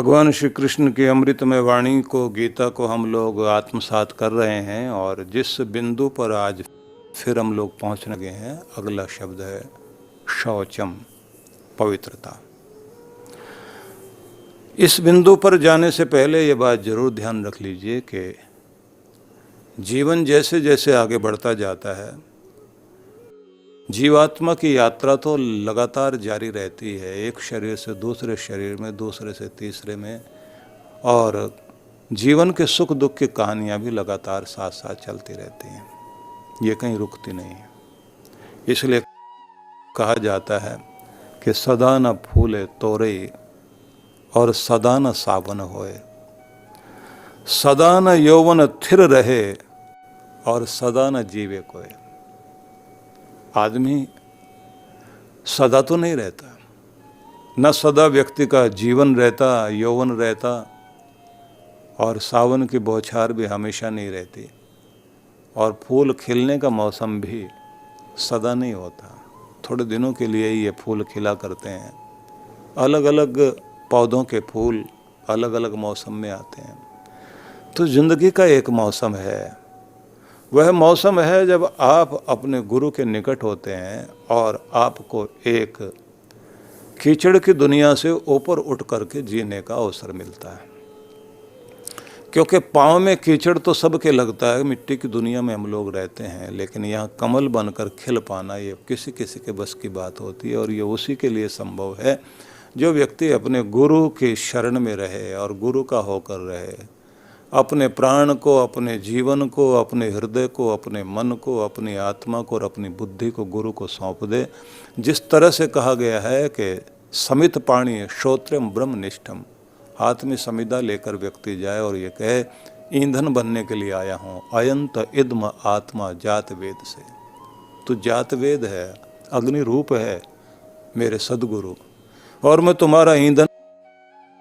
भगवान श्री कृष्ण की अमृतमय वाणी को, गीता को हम लोग आत्मसात कर रहे हैं और जिस बिंदु पर आज फिर हम लोग पहुंचने लगे हैं, अगला शब्द है शौचम, पवित्रता। इस बिंदु पर जाने से पहले ये बात जरूर ध्यान रख लीजिए कि जीवन जैसे जैसे आगे बढ़ता जाता है, जीवात्मा की यात्रा तो लगातार जारी रहती है, एक शरीर से दूसरे शरीर में, दूसरे से तीसरे में, और जीवन के सुख दुख की कहानियाँ भी लगातार साथ साथ चलती रहती हैं, ये कहीं रुकती नहीं है। इसलिए कहा जाता है कि सदा न फूले तोरे और सदा न सावन होए, सदा न यौवन थिर रहे और सदा न जीवे कोय। आदमी सदा तो नहीं रहता, न सदा व्यक्ति का जीवन रहता, यौवन रहता, और सावन की बौछार भी हमेशा नहीं रहती, और फूल खिलने का मौसम भी सदा नहीं होता। थोड़े दिनों के लिए ही ये फूल खिला करते हैं। अलग अलग पौधों के फूल अलग अलग मौसम में आते हैं। तो जिंदगी का एक मौसम है, वह मौसम है जब आप अपने गुरु के निकट होते हैं और आपको एक कीचड़ की दुनिया से ऊपर उठ करके जीने का अवसर मिलता है। क्योंकि पाँव में कीचड़ तो सबके लगता है, मिट्टी की दुनिया में हम लोग रहते हैं, लेकिन यहाँ कमल बनकर खिल पाना ये किसी किसी के बस की बात होती है। और ये उसी के लिए संभव है जो व्यक्ति अपने गुरु की शरण में रहे और गुरु का होकर रहे, अपने प्राण को, अपने जीवन को, अपने हृदय को, अपने मन को, अपनी आत्मा को और अपनी बुद्धि को गुरु को सौंप दे। जिस तरह से कहा गया है कि समित पाणी श्रोत्रम ब्रह्मनिष्ठम, हाथ में समिधा लेकर व्यक्ति जाए और ये कहे ईंधन बनने के लिए आया हूँ, अयंत इद्म आत्मा जात वेद से। तो जात वेद है, अग्नि रूप है मेरे सदगुरु, और मैं तुम्हारा ईंधन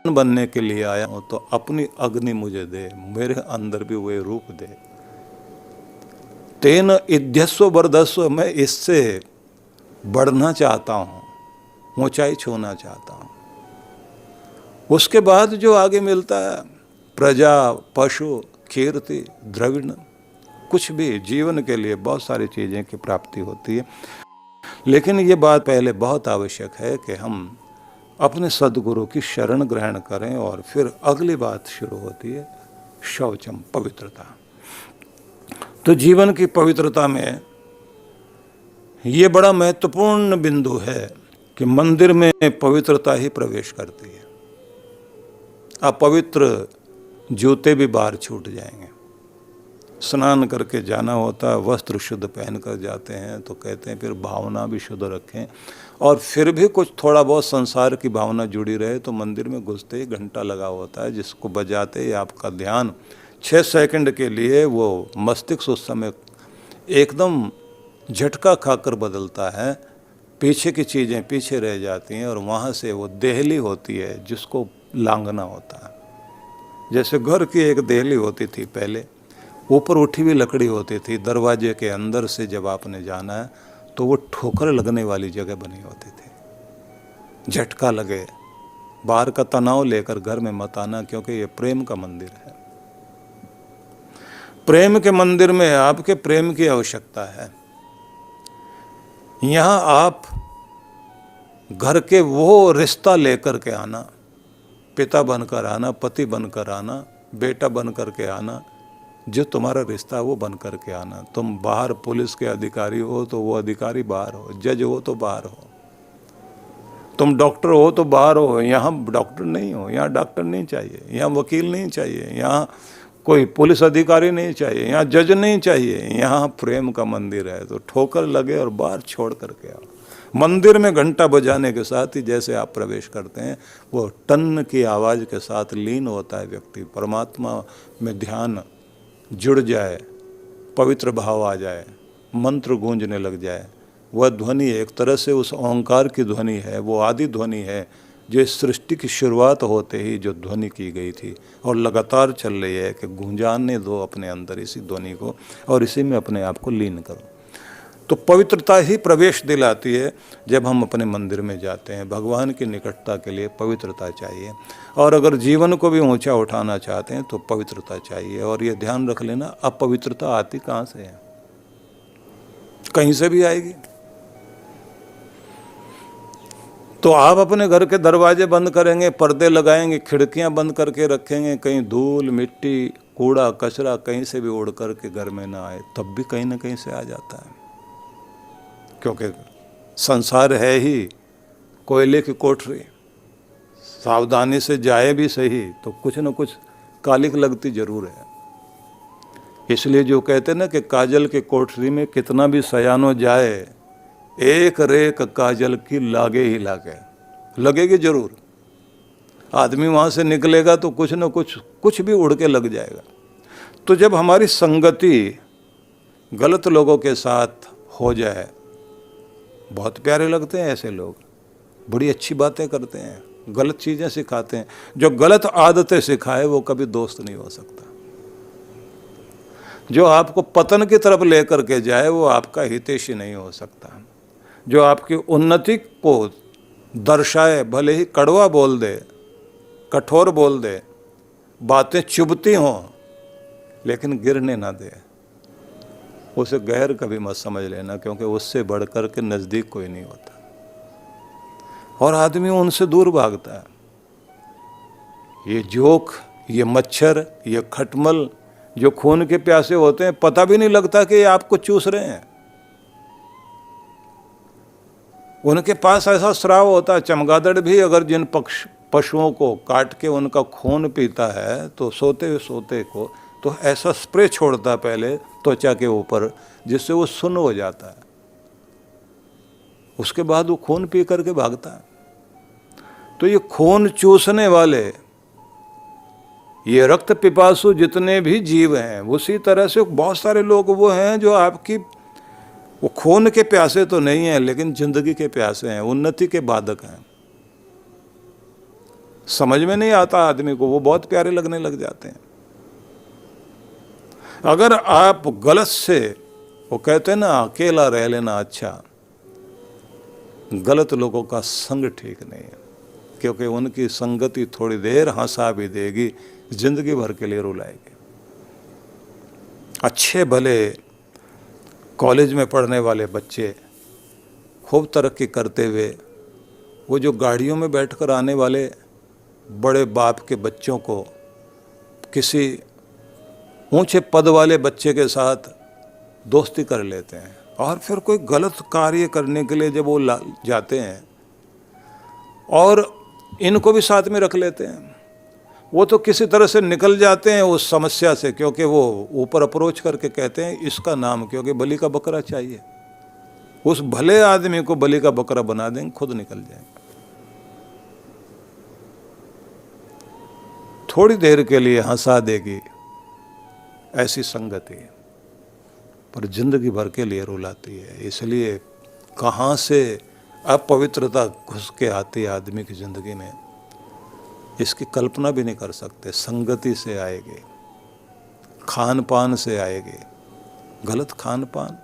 बनने के लिए आया हूं, तो अपनी अग्नि मुझे दे, मेरे अंदर भी वही रूप दे। तेन इध्यस्व वर्धस्व, मैं इससे बढ़ना चाहता हूं, ऊंचाई छूना चाहता हूं। उसके बाद जो आगे मिलता है, प्रजा, पशु, कीर्ति, द्रविण, कुछ भी जीवन के लिए बहुत सारी चीजें की प्राप्ति होती है। लेकिन ये बात पहले बहुत आवश्यक है कि हम अपने सदगुरु की शरण ग्रहण करें, और फिर अगली बात शुरू होती है शौचम, पवित्रता। तो जीवन की पवित्रता में ये बड़ा महत्वपूर्ण बिंदु है कि मंदिर में पवित्रता ही प्रवेश करती है। अपवित्र जूते भी बाहर छूट जाएंगे। स्नान करके जाना होता है, वस्त्र शुद्ध पहन कर जाते हैं, तो कहते हैं फिर भावना भी शुद्ध रखें, और फिर भी कुछ थोड़ा बहुत संसार की भावना जुड़ी रहे तो मंदिर में घुसते ही घंटा लगा होता है, जिसको बजाते ही आपका ध्यान 6 सेकंड के लिए वो मस्तिष्क उस समय एकदम झटका खाकर बदलता है, पीछे की चीज़ें पीछे रह जाती हैं, और वहाँ से वो देहली होती है जिसको लांघना होता है। जैसे घर की एक देहली होती थी पहले, ऊपर उठी हुई लकड़ी होती थी, दरवाजे के अंदर से जब आपने जाना है तो वो ठोकर लगने वाली जगह बनी होती थी, झटका लगे। बाहर का तनाव लेकर घर में मत आना, क्योंकि ये प्रेम का मंदिर है। प्रेम के मंदिर में आपके प्रेम की आवश्यकता है। यहाँ आप घर के वो रिश्ता लेकर के आना, पिता बनकर आना, पति बनकर आना, बेटा बनकर के आना, जो तुम्हारा रिश्ता है वो बन करके आना। तुम बाहर पुलिस के अधिकारी हो तो वो अधिकारी बाहर हो, जज हो तो बाहर हो, तुम डॉक्टर हो तो बाहर हो, यहाँ डॉक्टर नहीं हो, यहाँ डॉक्टर नहीं चाहिए, यहाँ वकील नहीं चाहिए, यहाँ कोई पुलिस अधिकारी नहीं चाहिए, यहाँ जज नहीं चाहिए, यहाँ प्रेम का मंदिर है। तो ठोकर लगे और बाहर छोड़ करके आओ। मंदिर में घंटा बजाने के साथ ही जैसे आप प्रवेश करते हैं, वो टन की आवाज़ के साथ लीन होता है व्यक्ति, परमात्मा में ध्यान जुड़ जाए, पवित्र भाव आ जाए, मंत्र गूंजने लग जाए। वह ध्वनि एक तरह से उस ओंकार की ध्वनि है, वो आदि ध्वनि है जो इस सृष्टि की शुरुआत होते ही जो ध्वनि की गई थी और लगातार चल रही है, कि गूंजाने दो अपने अंदर इसी ध्वनि को और इसी में अपने आप को लीन करो। तो पवित्रता ही प्रवेश दिलाती है जब हम अपने मंदिर में जाते हैं। भगवान की निकटता के लिए पवित्रता चाहिए, और अगर जीवन को भी ऊंचा उठाना चाहते हैं तो पवित्रता चाहिए। और ये ध्यान रख लेना, अपवित्रता आती कहाँ से है? कहीं से भी आएगी। तो आप अपने घर के दरवाजे बंद करेंगे, पर्दे लगाएंगे, खिड़कियां बंद करके रखेंगे, कहीं धूल मिट्टी कूड़ा कचरा कहीं से भी उड़ करके घर में ना आए, तब भी कहीं ना कहीं से आ जाता है। क्योंकि संसार है ही कोयले की कोठरी, सावधानी से जाए भी सही तो कुछ न कुछ कालिक लगती जरूर है। इसलिए जो कहते हैं ना कि काजल के कोठरी में कितना भी सयानो जाए, एक रेख काजल की लागे ही लागे, लगेगी जरूर। आदमी वहाँ से निकलेगा तो कुछ न कुछ भी उड़ के लग जाएगा। तो जब हमारी संगति गलत लोगों के साथ हो जाए, बहुत प्यारे लगते हैं ऐसे लोग, बड़ी अच्छी बातें करते हैं, गलत चीज़ें सिखाते हैं। जो गलत आदतें सिखाए वो कभी दोस्त नहीं हो सकता। जो आपको पतन की तरफ लेकर के जाए वो आपका हितैषी नहीं हो सकता। जो आपकी उन्नति को दर्शाए, भले ही कड़वा बोल दे, कठोर बोल दे, बातें चुभती हों, लेकिन गिरने ना दे, उसे गैर कभी मत समझ लेना, क्योंकि उससे बढ़कर के नज़दीक कोई नहीं होता और आदमी उनसे दूर भागता है। ये जोक, ये मच्छर, ये खटमल जो खून के प्यासे होते हैं, पता भी नहीं लगता कि ये आपको चूस रहे हैं। उनके पास ऐसा स्राव होता है। चमगादड़ भी अगर जिन पशुओं को काट के उनका खून पीता है तो सोते को तो ऐसा स्प्रे छोड़ता है पहले त्वचा के ऊपर, जिससे वो सुन्न हो जाता है। उसके बाद वो खून पी करके भागता है। तो ये खून चूसने वाले, ये रक्त पिपासु जितने भी जीव हैं, उसी तरह से बहुत सारे लोग वो हैं जो आपकी, वो खून के प्यासे तो नहीं हैं लेकिन जिंदगी के प्यासे हैं, उन्नति के बाधक हैं। समझ में नहीं आता आदमी को, वो बहुत प्यारे लगने लग जाते हैं। अगर आप गलत से, वो कहते हैं ना अकेला रह लेना अच्छा, गलत लोगों का संग ठीक नहीं है, क्योंकि उनकी संगति थोड़ी देर हंसा भी देगी, जिंदगी भर के लिए रुलाएगी। अच्छे भले कॉलेज में पढ़ने वाले बच्चे, खूब तरक्की करते हुए, वो जो गाड़ियों में बैठकर आने वाले बड़े बाप के बच्चों को किसी ऊंचे पद वाले बच्चे के साथ दोस्ती कर लेते हैं, और फिर कोई गलत कार्य करने के लिए जब वो जाते हैं और इनको भी साथ में रख लेते हैं, वो तो किसी तरह से निकल जाते हैं उस समस्या से, क्योंकि वो ऊपर अप्रोच करके कहते हैं इसका नाम, क्योंकि बलि का बकरा चाहिए। उस भले आदमी को बलि का बकरा बना देंगे, खुद निकल जाएंगे। थोड़ी देर के लिए हंसा देगी ऐसी संगति, पर जिंदगी भर के लिए रुलाती है। इसलिए कहाँ से अपवित्रता घुस के आती है आदमी की जिंदगी में, इसकी कल्पना भी नहीं कर सकते। संगति से आएगी, खान पान से आएगी, गलत खान पान,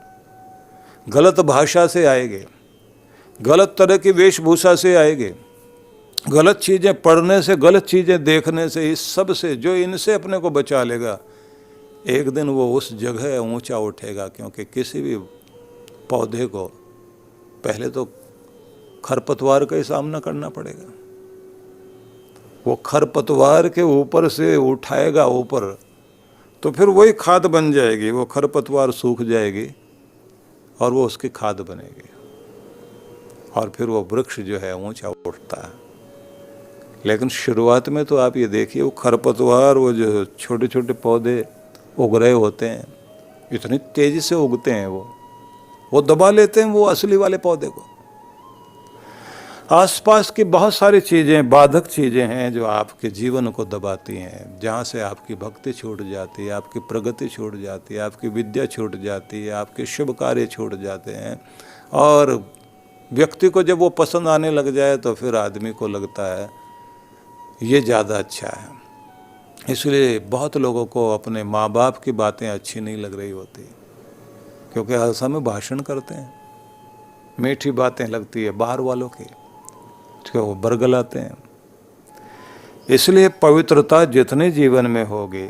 गलत भाषा से आएगी, गलत तरह की वेशभूषा से आएगी, गलत चीज़ें पढ़ने से, गलत चीज़ें देखने से, इस सब से जो इनसे अपने को बचा लेगा, एक दिन वो उस जगह ऊंचा उठेगा। क्योंकि किसी भी पौधे को पहले तो खरपतवार का ही सामना करना पड़ेगा। वो खरपतवार के ऊपर से उठाएगा ऊपर, तो फिर वही खाद बन जाएगी। वो खरपतवार सूख जाएगी और वो उसकी खाद बनेगी, और फिर वो वृक्ष जो है ऊंचा उठता है। लेकिन शुरुआत में तो आप ये देखिए, वो खरपतवार, वो जो छोटे छोटे पौधे उग रहे होते हैं, इतनी तेजी से उगते हैं, वो दबा लेते हैं वो असली वाले पौधे को। आसपास की बहुत सारी चीज़ें, बाधक चीज़ें हैं जो आपके जीवन को दबाती हैं, जहाँ से आपकी भक्ति छूट जाती है, आपकी प्रगति छूट जाती है, आपकी विद्या छूट जाती है, आपके शुभ कार्य छूट जाते हैं। और व्यक्ति को जब वो पसंद आने लग जाए तो फिर आदमी को लगता है ये ज़्यादा अच्छा है। इसलिए बहुत लोगों को अपने माँ बाप की बातें अच्छी नहीं लग रही होती, क्योंकि हर समय भाषण करते हैं, मीठी बातें लगती है बाहर वालों की, वो बरगलाते हैं। इसलिए पवित्रता जितने जीवन में होगी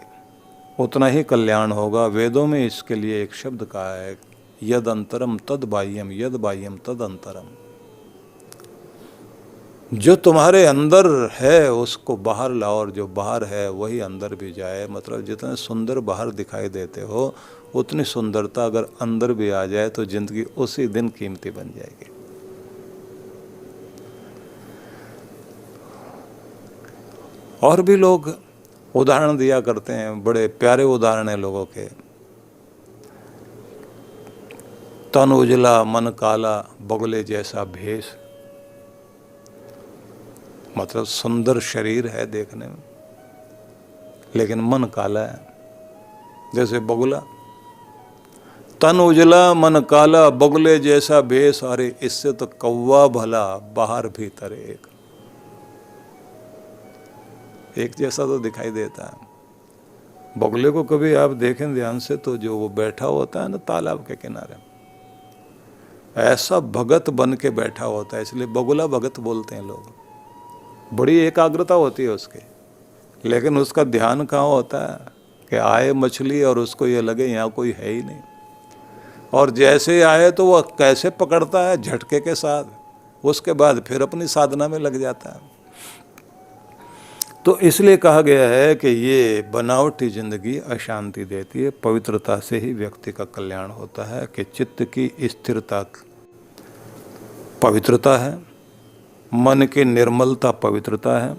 उतना ही कल्याण होगा। वेदों में इसके लिए एक शब्द कहा है, यद अंतरम तद बाह्यम, यद बाह्यम तद अंतरम। जो तुम्हारे अंदर है उसको बाहर लाओ, और जो बाहर है वही अंदर भी जाए। मतलब जितने सुंदर बाहर दिखाई देते हो उतनी सुंदरता अगर अंदर भी आ जाए तो जिंदगी उसी दिन कीमती बन जाएगी। और भी लोग उदाहरण दिया करते हैं, बड़े प्यारे उदाहरण हैं लोगों के। तन उजला मन काला, बगुले जैसा भेष। मतलब सुंदर शरीर है देखने में, लेकिन मन काला है, जैसे बगुला। तन उजला मन काला, बगुले जैसा भेष। अरे इससे तो कौवा भला, बाहर भीतर एक जैसा तो दिखाई देता है। बगुले को कभी आप देखें ध्यान से तो जो वो बैठा होता है ना तालाब के किनारे, ऐसा भगत बन के बैठा होता है, इसलिए बगुला भगत बोलते हैं लोग। बड़ी एकाग्रता होती है उसकी, लेकिन उसका ध्यान कहाँ होता है कि आए मछली और उसको ये लगे यहाँ कोई है ही नहीं, और जैसे आए तो वह कैसे पकड़ता है झटके के साथ, उसके बाद फिर अपनी साधना में लग जाता है। तो इसलिए कहा गया है कि ये बनावटी जिंदगी अशांति देती है। पवित्रता से ही व्यक्ति का कल्याण होता है कि चित्त की स्थिरता पवित्रता है, मन की निर्मलता पवित्रता है,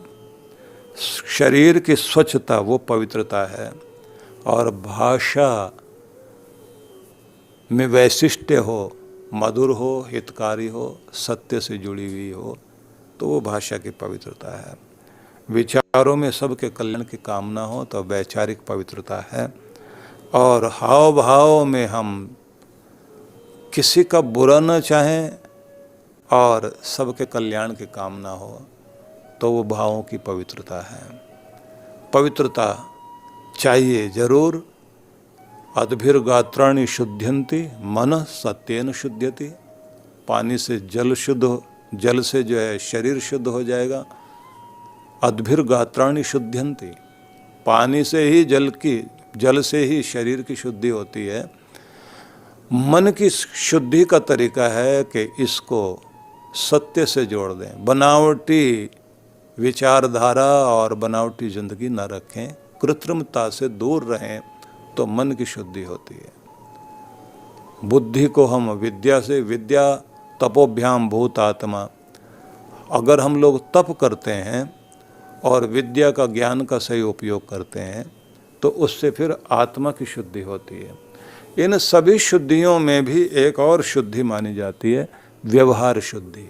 शरीर की स्वच्छता वो पवित्रता है, और भाषा में वैशिष्ट्य हो, मधुर हो, हितकारी हो, सत्य से जुड़ी हुई हो, तो वो भाषा की पवित्रता है। विचारों में सबके कल्याण की कामना हो तो वैचारिक पवित्रता है, और हाव भाव में हम किसी का बुरा न चाहें और सबके कल्याण की कामना हो तो वो भावों की पवित्रता है। पवित्रता चाहिए जरूर। अद्भिर्गात्राणि शुद्ध्यन्ति, मन सत्येन शुद्ध्यति। पानी से जल शुद्ध हो, जल से जो है शरीर शुद्ध हो जाएगा। अद्भिर्गात्राणि शुद्ध्यन्ति, पानी से ही जल से ही शरीर की शुद्धि होती है। मन की शुद्धि का तरीका है कि इसको सत्य से जोड़ दें, बनावटी विचारधारा और बनावटी जिंदगी न रखें, कृत्रिमता से दूर रहें तो मन की शुद्धि होती है। बुद्धि को हम विद्या से, विद्या तपोभ्याम भूत आत्मा, अगर हम लोग तप करते हैं और विद्या का ज्ञान का सही उपयोग करते हैं तो उससे फिर आत्मा की शुद्धि होती है। इन सभी शुद्धियों में भी एक और शुद्धि मानी जाती है, व्यवहार शुद्धि।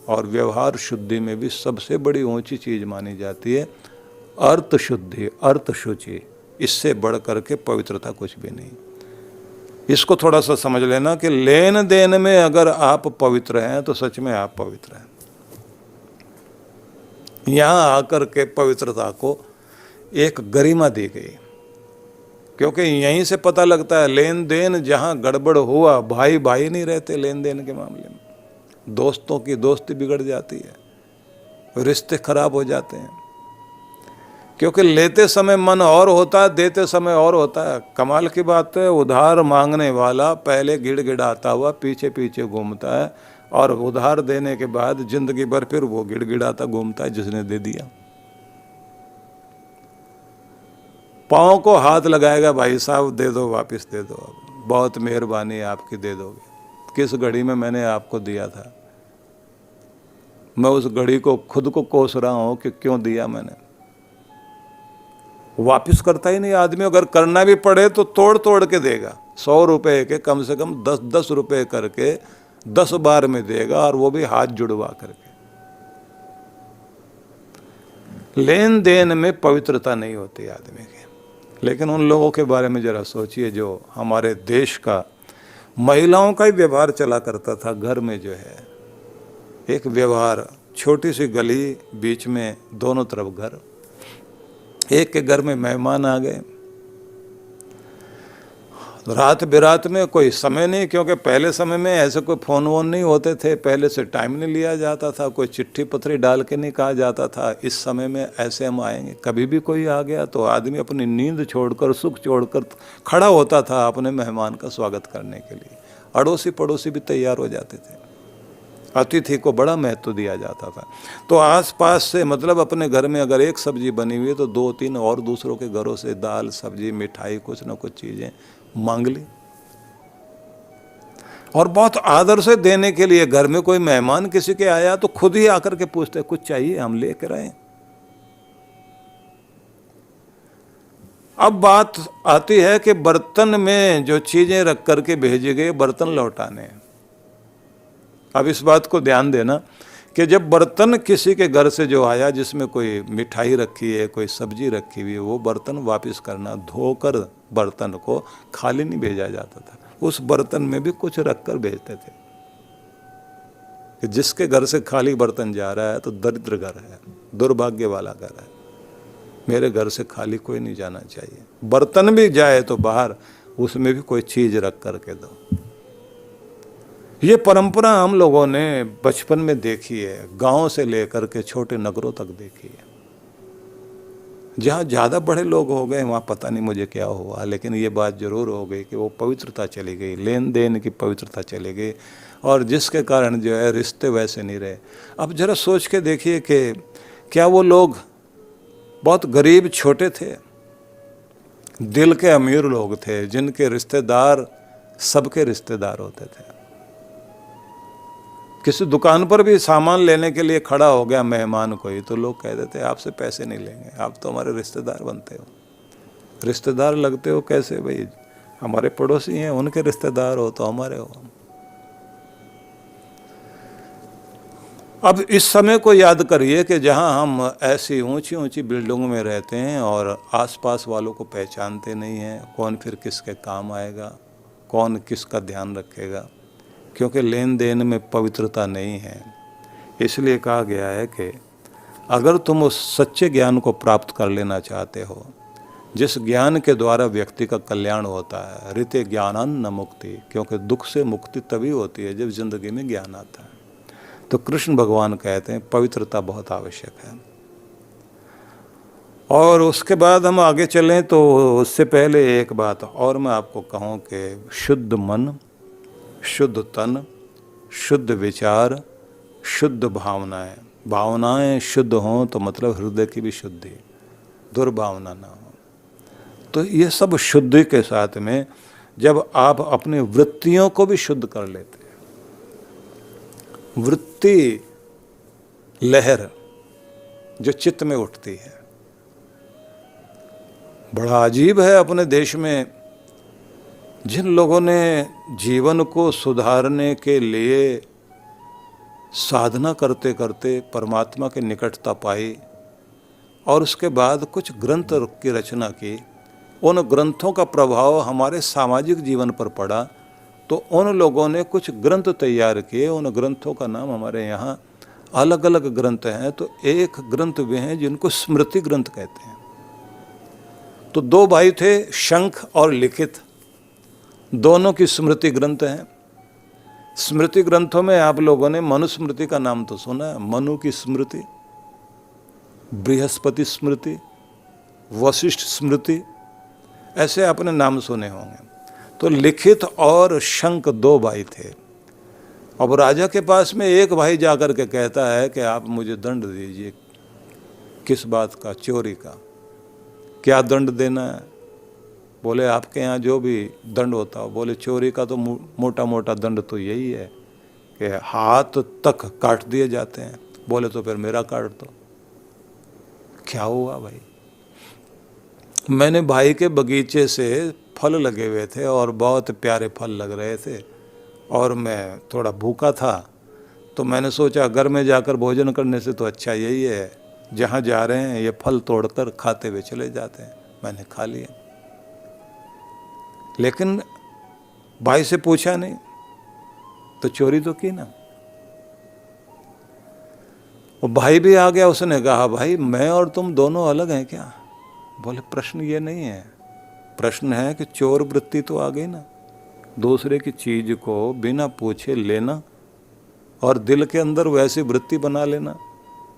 और व्यवहार शुद्धि में भी सबसे बड़ी ऊंची चीज मानी जाती है अर्थ शुद्धि, अर्थ शुचि। इससे बढ़ करके पवित्रता कुछ भी नहीं। इसको थोड़ा सा समझ लेना कि लेन देन में अगर आप पवित्र हैं तो सच में आप पवित्र हैं। यहाँ आकर के पवित्रता को एक गरिमा दी गई, क्योंकि यहीं से पता लगता है लेन देन जहाँ गड़बड़ हुआ, भाई भाई नहीं रहते लेन देन के मामले में, दोस्तों की दोस्ती बिगड़ जाती है, रिश्ते खराब हो जाते हैं, क्योंकि लेते समय मन और होता है, देते समय और होता है। कमाल की बात है, उधार मांगने वाला पहले गिड़गिड़ाता हुआ पीछे पीछे घूमता है, और उधार देने के बाद जिंदगी भर फिर वो गिड़गिड़ाता घूमता है जिसने दे दिया। पाँव को हाथ लगाएगा, भाई साहब दे दो, वापस दे दो, बहुत मेहरबानी आपकी, दे दोगे। किस घड़ी में मैंने आपको दिया था, मैं उस घड़ी को खुद को कोस रहा हूं कि क्यों दिया मैंने। वापस करता ही नहीं आदमी। अगर करना भी पड़े तो तोड़ तोड़ के देगा। 100 रुपए के कम से कम 10-10 रुपए करके 10 बार में देगा, और वो भी हाथ जुड़वा करके। लेन देन में पवित्रता नहीं होती आदमी की। लेकिन उन लोगों के बारे में जरा सोचिए जो हमारे देश का महिलाओं का ही व्यवहार चला करता था। घर में जो है एक व्यवहार, छोटी सी गली, बीच में दोनों तरफ घर। एक के घर में मेहमान आ गए रात बिरात में कोई समय नहीं, क्योंकि पहले समय में ऐसे कोई फ़ोन वोन नहीं होते थे, पहले से टाइम नहीं लिया जाता था, कोई चिट्ठी पत्री डाल के नहीं कहा जाता था इस समय में ऐसे हम आएंगे। कभी भी कोई आ गया तो आदमी अपनी नींद छोड़कर, सुख छोड़कर खड़ा होता था अपने मेहमान का स्वागत करने के लिए। अड़ोसी पड़ोसी भी तैयार हो जाते थे, अतिथि को बड़ा महत्व दिया जाता था। तो आसपास से, मतलब अपने घर में अगर एक सब्जी बनी हुई है तो 2-3 और दूसरों के घरों से दाल सब्जी मिठाई कुछ ना कुछ चीज़ें मांग ली। और बहुत आदर से देने के लिए, घर में कोई मेहमान किसी के आया तो खुद ही आकर के पूछते कुछ चाहिए, हम लेकर आए। अब बात आती है कि बर्तन में जो चीजें रख करके भेजे गए बर्तन लौटाने। अब इस बात को ध्यान देना कि जब बर्तन किसी के घर से जो आया जिसमें कोई मिठाई रखी है, कोई सब्जी रखी हुई है, वो बर्तन वापस करना, धोकर बर्तन को खाली नहीं भेजा जाता था, उस बर्तन में भी कुछ रखकर भेजते थे। कि जिसके घर से खाली बर्तन जा रहा है तो दरिद्र घर है, दुर्भाग्य वाला घर है, मेरे घर से खाली कोई नहीं जाना चाहिए। बर्तन भी जाए तो बाहर उसमें भी कोई चीज रख करके दो। ये परंपरा हम लोगों ने बचपन में देखी है, गांव से लेकर के छोटे नगरों तक देखी है। जहाँ ज़्यादा बड़े लोग हो गए वहाँ पता नहीं मुझे क्या हुआ, लेकिन ये बात ज़रूर हो गई कि वो पवित्रता चली गई, लेन देन की पवित्रता चली गई, और जिसके कारण जो है रिश्ते वैसे नहीं रहे। अब जरा सोच के देखिए कि क्या वो लोग बहुत गरीब छोटे थे, दिल के अमीर लोग थे, जिनके रिश्तेदार सबके रिश्तेदार होते थे। किसी दुकान पर भी सामान लेने के लिए खड़ा हो गया मेहमान कोई, तो लोग कह देते आपसे पैसे नहीं लेंगे, आप तो हमारे रिश्तेदार बनते हो। रिश्तेदार लगते हो कैसे भाई, हमारे पड़ोसी हैं, उनके रिश्तेदार हो तो हमारे हो। अब इस समय को याद करिए कि जहां हम ऐसी ऊंची ऊंची बिल्डिंगों में रहते हैं और आसपास वालों को पहचानते नहीं हैं, कौन फिर किसके काम आएगा, कौन किसका ध्यान रखेगा, क्योंकि लेन देन में पवित्रता नहीं है। इसलिए कहा गया है कि अगर तुम उस सच्चे ज्ञान को प्राप्त कर लेना चाहते हो, जिस ज्ञान के द्वारा व्यक्ति का कल्याण होता है, ऋते ज्ञानान्न मुक्ति, क्योंकि दुख से मुक्ति तभी होती है जब जिंदगी में ज्ञान आता है। तो कृष्ण भगवान कहते हैं पवित्रता बहुत आवश्यक है। और उसके बाद हम आगे चलें तो उससे पहले एक बात और मैं आपको कहूँ कि शुद्ध मन, शुद्ध तन, शुद्ध विचार, शुद्ध भावनाएं, भावनाएं शुद्ध हों तो मतलब हृदय की भी शुद्धि, दुर्भावना ना हो। तो ये सब शुद्धि के साथ में जब आप अपनी वृत्तियों को भी शुद्ध कर लेते हैं, वृत्ति लहर जो चित्त में उठती है, बड़ा अजीब है अपने देश में जिन लोगों ने जीवन को सुधारने के लिए साधना करते करते परमात्मा की निकटता पाई और उसके बाद कुछ ग्रंथ की रचना की, उन ग्रंथों का प्रभाव हमारे सामाजिक जीवन पर पड़ा, तो उन लोगों ने कुछ ग्रंथ तैयार किए। उन ग्रंथों का नाम हमारे यहाँ अलग अलग ग्रंथ हैं। तो एक ग्रंथ वे हैं जिनको स्मृति ग्रंथ कहते हैं। तो 2 भाई थे, शंख और लिखित, दोनों की स्मृति ग्रंथ हैं। स्मृति ग्रंथों में आप लोगों ने मनुस्मृति का नाम तो सुना है, मनु की स्मृति, बृहस्पति स्मृति, वशिष्ठ स्मृति, ऐसे आपने नाम सुने होंगे। तो लिखित और शंख 2 भाई थे। अब राजा के पास में एक भाई जाकर के कहता है कि आप मुझे दंड दीजिए। किस बात का? चोरी का। क्या दंड देना है? बोले आपके यहाँ जो भी दंड होता हो। बोले चोरी का तो मोटा मोटा दंड तो यही है कि हाथ तक काट दिए जाते हैं। बोले तो फिर मेरा काट दो। क्या हुआ भाई? मैंने भाई के बगीचे से फल लगे हुए थे और बहुत प्यारे फल लग रहे थे और मैं थोड़ा भूखा था, तो मैंने सोचा घर में जाकर भोजन करने से तो अच्छा यही है, जहाँ जा रहे हैं ये फल तोड़कर खाते हुए चले जाते हैं। मैंने खा लिया, लेकिन भाई से पूछा नहीं, तो चोरी तो की ना। वो भाई भी आ गया, उसने कहा भाई मैं और तुम दोनों अलग हैं क्या? बोले प्रश्न ये नहीं है, प्रश्न है कि चोर वृत्ति तो आ गई ना, दूसरे की चीज को बिना पूछे लेना और दिल के अंदर वैसी वृत्ति बना लेना।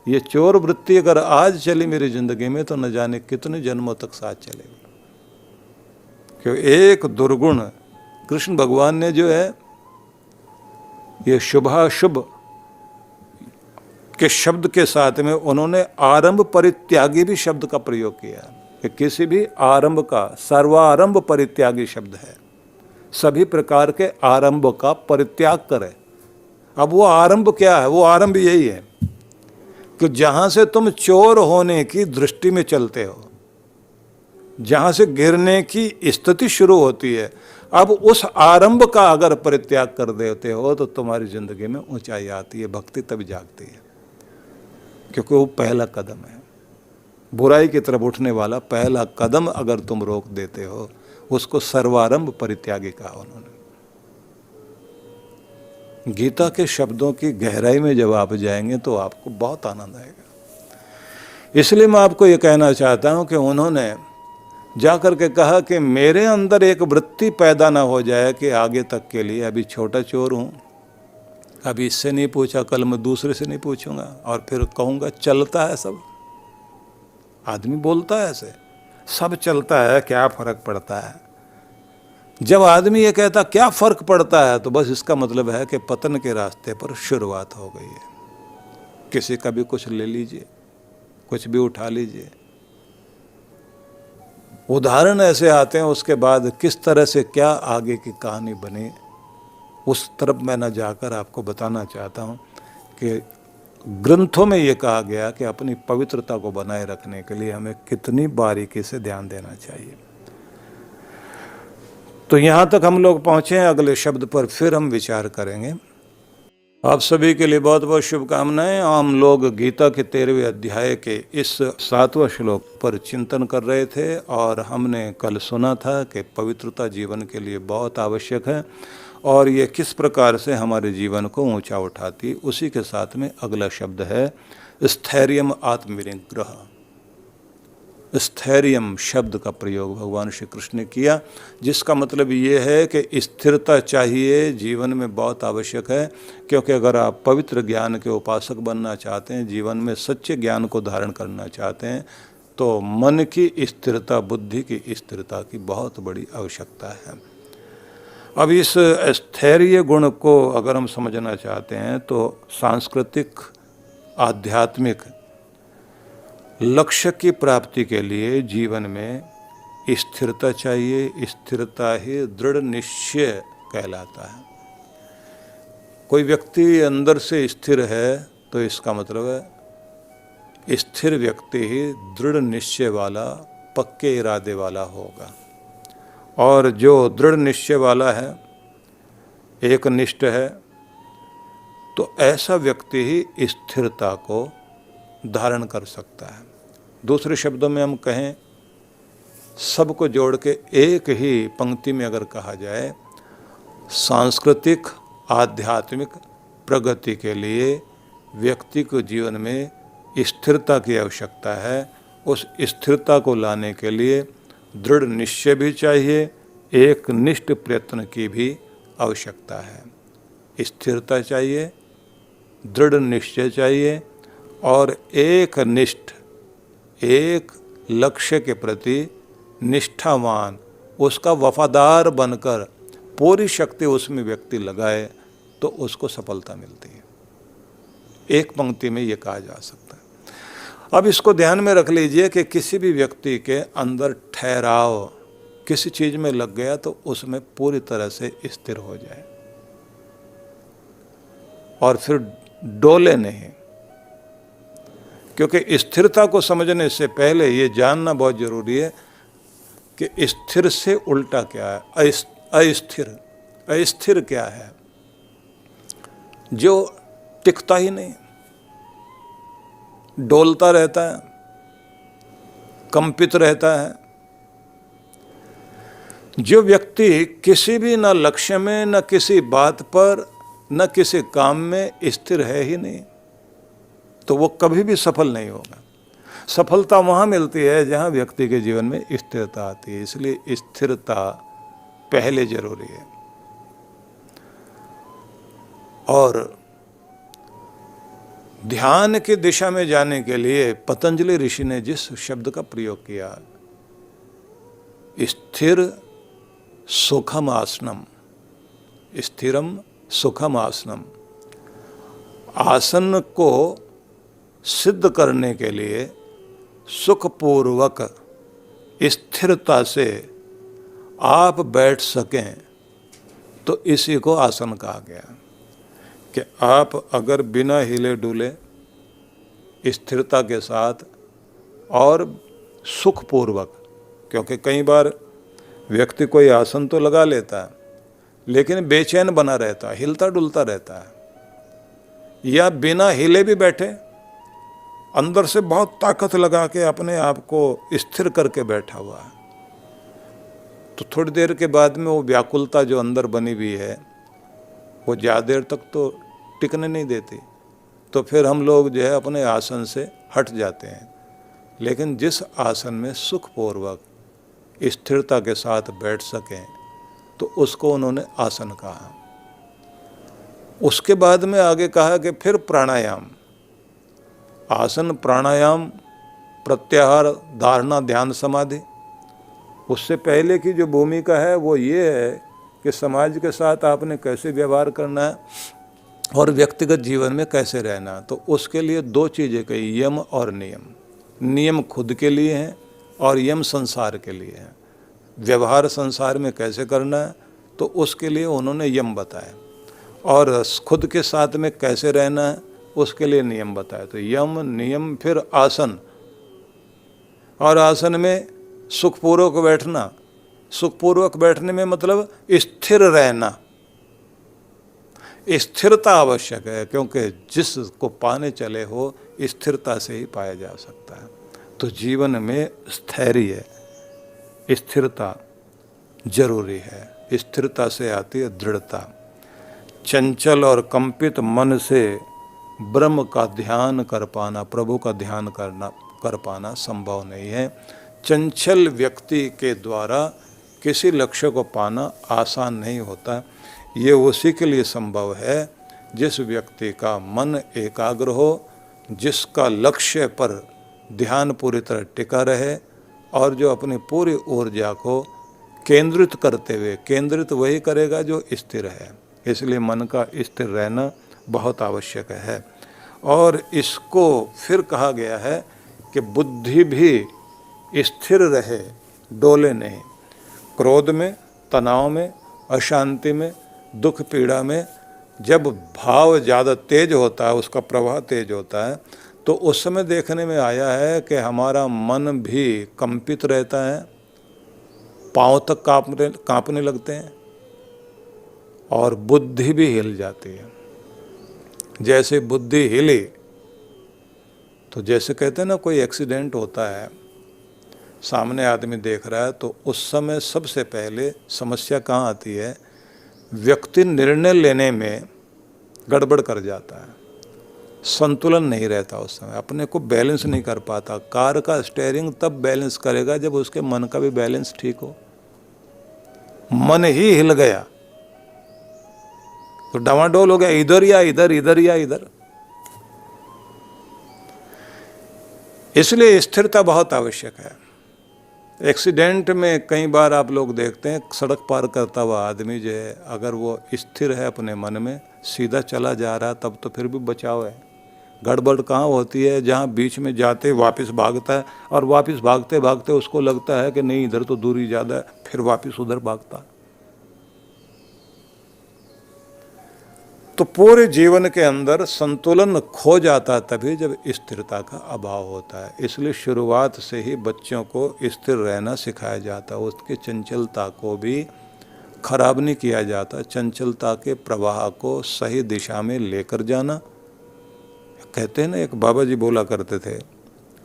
ये चोर वृत्ति अगर आज चली मेरी जिंदगी में तो न जाने कितने जन्मों तक साथ चलेगी। क्यों एक दुर्गुण कृष्ण भगवान ने जो है ये शुभाशुभ के शब्द के साथ में उन्होंने आरंभ परित्यागी भी शब्द का प्रयोग किया कि किसी भी आरंभ का सर्वारंभ परित्यागी शब्द है, सभी प्रकार के आरंभ का परित्याग करे। अब वो आरंभ क्या है? वो आरंभ यही है कि जहां से तुम चोर होने की दृष्टि में चलते हो, जहां से गिरने की स्थिति शुरू होती है, अब उस आरंभ का अगर परित्याग कर देते हो तो तुम्हारी जिंदगी में ऊंचाई आती है, भक्ति तभी जागती है। क्योंकि वो पहला कदम है, बुराई की तरफ उठने वाला पहला कदम अगर तुम रोक देते हो, उसको सर्वारंभ परित्यागी कहा उन्होंने। गीता के शब्दों की गहराई में जब आप जाएंगे तो आपको बहुत आनंद आएगा। इसलिए मैं आपको ये कहना चाहता हूं कि उन्होंने जाकर के कहा कि मेरे अंदर एक वृत्ति पैदा ना हो जाए कि आगे तक के लिए अभी छोटा चोर हूं, अभी इससे नहीं पूछा, कल मैं दूसरे से नहीं पूछूंगा और फिर कहूंगा चलता है सब। आदमी बोलता है ऐसे, सब चलता है, क्या फर्क पड़ता है। जब आदमी ये कहता क्या फर्क पड़ता है तो बस इसका मतलब है कि पतन के रास्ते पर शुरुआत हो गई है। किसी का भी कुछ ले लीजिए, कुछ भी उठा लीजिए, उदाहरण ऐसे आते हैं, उसके बाद किस तरह से क्या आगे की कहानी बनी उस तरफ मैं न जाकर आपको बताना चाहता हूँ कि ग्रंथों में ये कहा गया कि अपनी पवित्रता को बनाए रखने के लिए हमें कितनी बारीकी से ध्यान देना चाहिए। तो यहाँ तक हम लोग पहुँचे हैं, अगले शब्द पर फिर हम विचार करेंगे। आप सभी के लिए बहुत बहुत शुभकामनाएं। हम लोग गीता के 13वें अध्याय के इस 7वां श्लोक पर चिंतन कर रहे थे और हमने कल सुना था कि पवित्रता जीवन के लिए बहुत आवश्यक है और ये किस प्रकार से हमारे जीवन को ऊंचा उठाती। उसी के साथ में अगला शब्द है स्थैर्यम आत्मविनिग्रह। स्थैर्यम शब्द का प्रयोग भगवान श्री कृष्ण ने किया, जिसका मतलब ये है कि स्थिरता चाहिए, जीवन में बहुत आवश्यक है। क्योंकि अगर आप पवित्र ज्ञान के उपासक बनना चाहते हैं, जीवन में सच्चे ज्ञान को धारण करना चाहते हैं, तो मन की स्थिरता, बुद्धि की स्थिरता की बहुत बड़ी आवश्यकता है। अब इस स्थैर्य गुण को अगर हम समझना चाहते हैं तो सांस्कृतिक आध्यात्मिक लक्ष्य की प्राप्ति के लिए जीवन में स्थिरता चाहिए। स्थिरता ही दृढ़ निश्चय कहलाता है। कोई व्यक्ति अंदर से स्थिर है तो इसका मतलब है स्थिर व्यक्ति ही दृढ़ निश्चय वाला, पक्के इरादे वाला होगा। और जो दृढ़ निश्चय वाला है, एकनिष्ठ है, तो ऐसा व्यक्ति ही स्थिरता को धारण कर सकता है। दूसरे शब्दों में हम कहें, सबको जोड़ के एक ही पंक्ति में अगर कहा जाए, सांस्कृतिक आध्यात्मिक प्रगति के लिए व्यक्ति को जीवन में स्थिरता की आवश्यकता है। उस स्थिरता को लाने के लिए दृढ़ निश्चय भी चाहिए, एक निष्ठ प्रयत्न की भी आवश्यकता है। स्थिरता चाहिए, दृढ़ निश्चय चाहिए और एक निष्ठ, एक लक्ष्य के प्रति निष्ठावान, उसका वफादार बनकर पूरी शक्ति उसमें व्यक्ति लगाए तो उसको सफलता मिलती है। एक पंक्ति में ये कहा जा सकता है। अब इसको ध्यान में रख लीजिए कि किसी भी व्यक्ति के अंदर ठहराव किसी चीज में लग गया तो उसमें पूरी तरह से स्थिर हो जाए और फिर डोले नहीं। क्योंकि स्थिरता को समझने से पहले ये जानना बहुत जरूरी है कि स्थिर से उल्टा क्या है, अस्थिर। अस्थिर क्या है? जो टिकता ही नहीं, डोलता रहता है, कंपित रहता है। जो व्यक्ति किसी भी न लक्ष्य में, न किसी बात पर, न किसी काम में स्थिर है ही नहीं, तो वो कभी भी सफल नहीं होगा। सफलता वहाँ मिलती है जहाँ व्यक्ति के जीवन में स्थिरता आती है। इसलिए स्थिरता पहले जरूरी है। और ध्यान की दिशा में जाने के लिए पतंजलि ऋषि ने जिस शब्द का प्रयोग किया, स्थिर सुखम आसनम, स्थिरम सुखम आसनम, आसन को सिद्ध करने के लिए सुखपूर्वक स्थिरता से आप बैठ सकें, तो इसी को आसन कहा गया। कि आप अगर बिना हिले डुले स्थिरता के साथ और सुखपूर्वक, क्योंकि कई बार व्यक्ति कोई आसन तो लगा लेता है लेकिन बेचैन बना रहता है, हिलता डुलता रहता है, या बिना हिले भी बैठे अंदर से बहुत ताकत लगा के अपने आप को स्थिर करके बैठा हुआ है, तो थोड़ी देर के बाद में वो व्याकुलता जो अंदर बनी हुई है वो ज़्यादा देर तक तो टिकने नहीं देती, तो फिर हम लोग जो है अपने आसन से हट जाते हैं। लेकिन जिस आसन में सुखपूर्वक स्थिरता के साथ बैठ सकें, तो उसको उन्होंने आसन कहा। उसके बाद में आगे कहा कि फिर प्राणायाम, आसन, प्राणायाम, प्रत्याहार, धारणा, ध्यान, समाधि। उससे पहले की जो भूमिका है वो ये है कि समाज के साथ आपने कैसे व्यवहार करना है और व्यक्तिगत जीवन में कैसे रहना। तो उसके लिए दो चीज़ें कही, यम और नियम। नियम खुद के लिए हैं और यम संसार के लिए हैं। व्यवहार संसार में कैसे करना है, तो उसके लिए उन्होंने यम बताया, और खुद के साथ में कैसे रहना है उसके लिए नियम बताया। तो यम, नियम, फिर आसन। और आसन में सुखपूर्वक बैठना। सुखपूर्वक बैठने में मतलब स्थिर रहना। स्थिरता आवश्यक है, क्योंकि जिसको पाने चले हो स्थिरता से ही पाया जा सकता है। तो जीवन में स्थैर्य, स्थिरता जरूरी है। स्थिरता से आती है दृढ़ता। चंचल और कंपित मन से ब्रह्म का ध्यान कर पाना, प्रभु का ध्यान कर पाना संभव नहीं है। चंचल व्यक्ति के द्वारा किसी लक्ष्य को पाना आसान नहीं होता। ये उसी के लिए संभव है जिस व्यक्ति का मन एकाग्र हो, जिसका लक्ष्य पर ध्यान पूरी तरह टिका रहे, और जो अपनी पूरी ऊर्जा को केंद्रित करते हुए, केंद्रित वही करेगा जो स्थिर है। इसलिए मन का स्थिर रहना बहुत आवश्यक है। और इसको फिर कहा गया है कि बुद्धि भी स्थिर रहे, डोले नहीं। क्रोध में, तनाव में, अशांति में, दुख पीड़ा में जब भाव ज़्यादा तेज होता है, उसका प्रवाह तेज होता है, तो उस समय देखने में आया है कि हमारा मन भी कंपित रहता है, पांव तक कांपने लगते हैं, और बुद्धि भी हिल जाती है। जैसे बुद्धि हिली तो जैसे कहते हैं ना, कोई एक्सीडेंट होता है, सामने आदमी देख रहा है, तो उस समय सबसे पहले समस्या कहाँ आती है? व्यक्ति निर्णय लेने में गड़बड़ कर जाता है, संतुलन नहीं रहता उस समय, अपने को बैलेंस नहीं कर पाता। कार का स्टीयरिंग तब बैलेंस करेगा जब उसके मन का भी बैलेंस ठीक हो। मन ही हिल गया तो डामाडोल हो गया, इधर या इधर, इधर या इधर। इसलिए स्थिरता बहुत आवश्यक है। एक्सीडेंट में कई बार आप लोग देखते हैं, सड़क पार करता हुआ आदमी जो है, अगर वो स्थिर है अपने मन में, सीधा चला जा रहा, तब तो फिर भी बचाव है। गड़बड़ कहाँ होती है? जहाँ बीच में जाते वापस भागता है, और वापस भागते भागते उसको लगता है कि नहीं इधर तो दूरी ज़्यादा है, फिर वापस उधर भागता। तो पूरे जीवन के अंदर संतुलन खो जाता तभी जब स्थिरता का अभाव होता है। इसलिए शुरुआत से ही बच्चों को स्थिर रहना सिखाया जाता है। उसकी चंचलता को भी खराब नहीं किया जाता, चंचलता के प्रवाह को सही दिशा में लेकर जाना। कहते हैं ना, एक बाबा जी बोला करते थे,